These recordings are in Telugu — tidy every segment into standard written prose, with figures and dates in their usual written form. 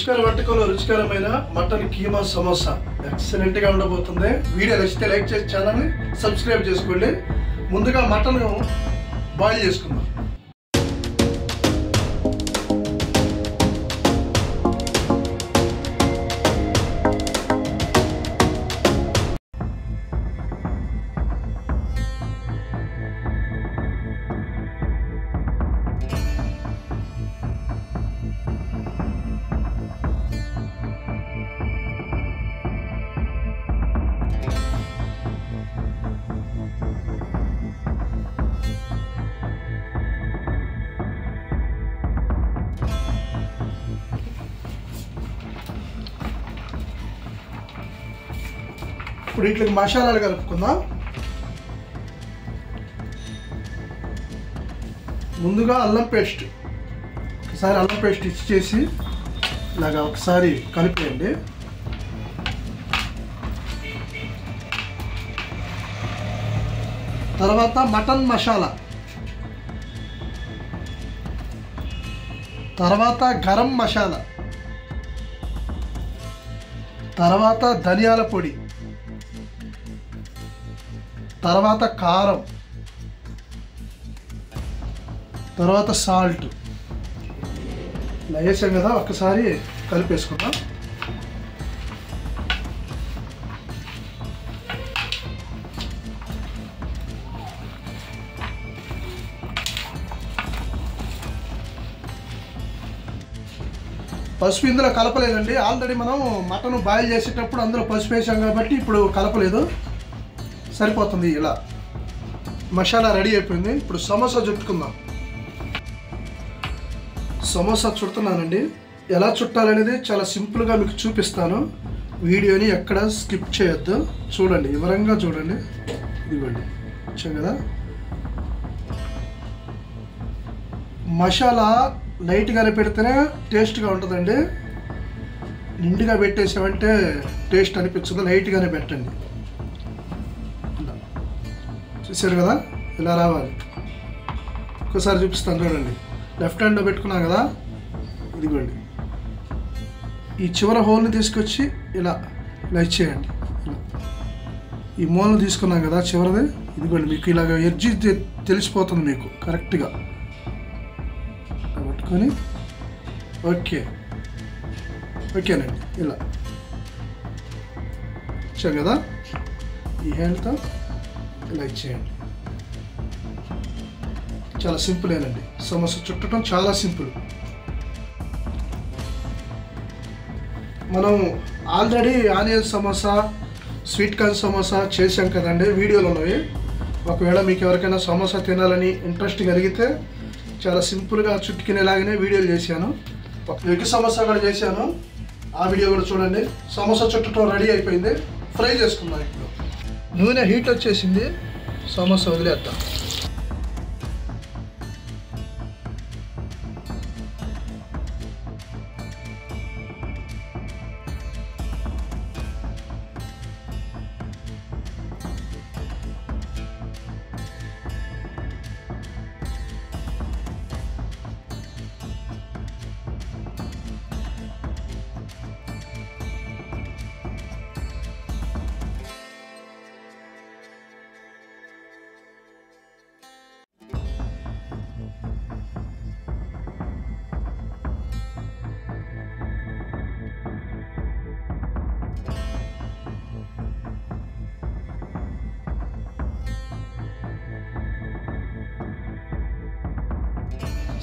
రుచికర వంటకంలో రుచికరమైన మటన్ కీమా సమోసా ఎక్సలెంట్ గా ఉండబోతుంది. వీడియో నచ్చితే లైక్ చేసి ఛానల్ ని సబ్స్క్రైబ్ చేసుకోండి. ముందుగా మటన్ బాయిల్ చేసుకుందాం. ఇప్పుడు వీటికి మసాలాలు కలుపుకుందాం. ముందుగా అల్లం పేస్ట్, ఒకసారి అల్లం పేస్ట్ ఇచ్చేసి ఇలాగా ఒకసారి కలిపేయండి. తర్వాత మటన్ మసాలా, తర్వాత గరం మసాలా, తర్వాత ధనియాల పొడి, తర్వాత కారం, తర్వాత సాల్ట్ ఇలా వేసాం కదా, ఒక్కసారి కలిపేసుకుందాం. పసుపు ఇందులో కలపలేదండి, ఆల్రెడీ మనం మటన్ బాయిల్ చేసేటప్పుడు అందులో పసుపు వేసాం కాబట్టి ఇప్పుడు కలపలేదు, సరిపోతుంది. ఇలా మసాలా రెడీ అయిపోయింది. ఇప్పుడు సమోసా చుట్టుకుందాం. సమోసా చుడుతున్నానండి. ఎలా చుట్టాలనేది చాలా సింపుల్గా మీకు చూపిస్తాను. వీడియోని ఎక్కడ స్కిప్ చేయొద్దు, చూడండి, వివరంగా చూడండి. ఇదిగోండి, వచ్చాం కదా. మసాలా లైట్గానే పెడితేనే టేస్ట్గా ఉంటుందండి. నిండుగా పెట్టేసామంటే టేస్ట్ అనిపించదు, లైట్గానే పెట్టండి. చూసారు కదా, ఇలా రావాలి. ఒక్కసారి చూపిస్తాను చూడండి. లెఫ్ట్ హ్యాండ్లో పెట్టుకున్నాం కదా, ఇదిగోండి, ఈ చివర హోల్ని తీసుకొచ్చి ఇలా ఇలా ఇచ్చేయండి. ఈ మూలను తీసుకున్నాం కదా చివరిది, ఇదిగోండి, మీకు ఇలాగ ఎడ్జి తెలిసిపోతుంది మీకు కరెక్ట్గా పట్టుకొని. ఓకేనండి, ఇలా ఇచ్చాం కదా. ఈ హ్యాండ్తో ఇలా ఇచ్చేయండి. చాలా సింపులేనండి, సమోసా చుట్టడం చాలా సింపుల్. మనం already onion samosa, sweet corn samosa చేసాం కదండి, వీడియోలు ఉన్నవి. ఒకవేళ మీకు ఎవరికైనా సమోసా తినాలని ఇంట్రెస్ట్ కలిగితే చాలా సింపుల్గా చుట్టుకునేలాగానే వీడియోలు చేశాను. ఎగ్ సమోసా కూడా చేశాను, ఆ వీడియో కూడా చూడండి. సమోసా చుట్టడం రెడీ అయిపోయింది. ఫ్రై చేసుకుందాం. ఇప్పుడు నూనె హీట్ వచ్చేసింది, సమోసా వదిలేద్దాం.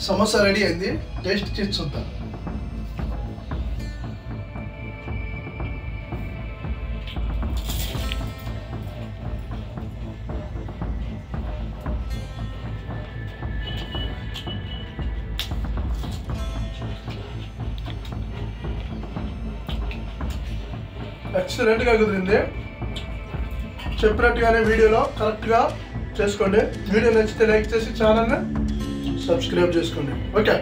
సమోసా రెడీ అయింది, టేస్ట్ చేసి చూద్దాం. ఎక్సలెంట్గా కుదిరింది. చెప్పినట్టుగానే వీడియోలో కరెక్ట్గా చేసుకోండి. వీడియో నచ్చితే లైక్ చేసి ఛానల్ని సబ్స్క్రైబ్ చేసుకోండి. ఓకే.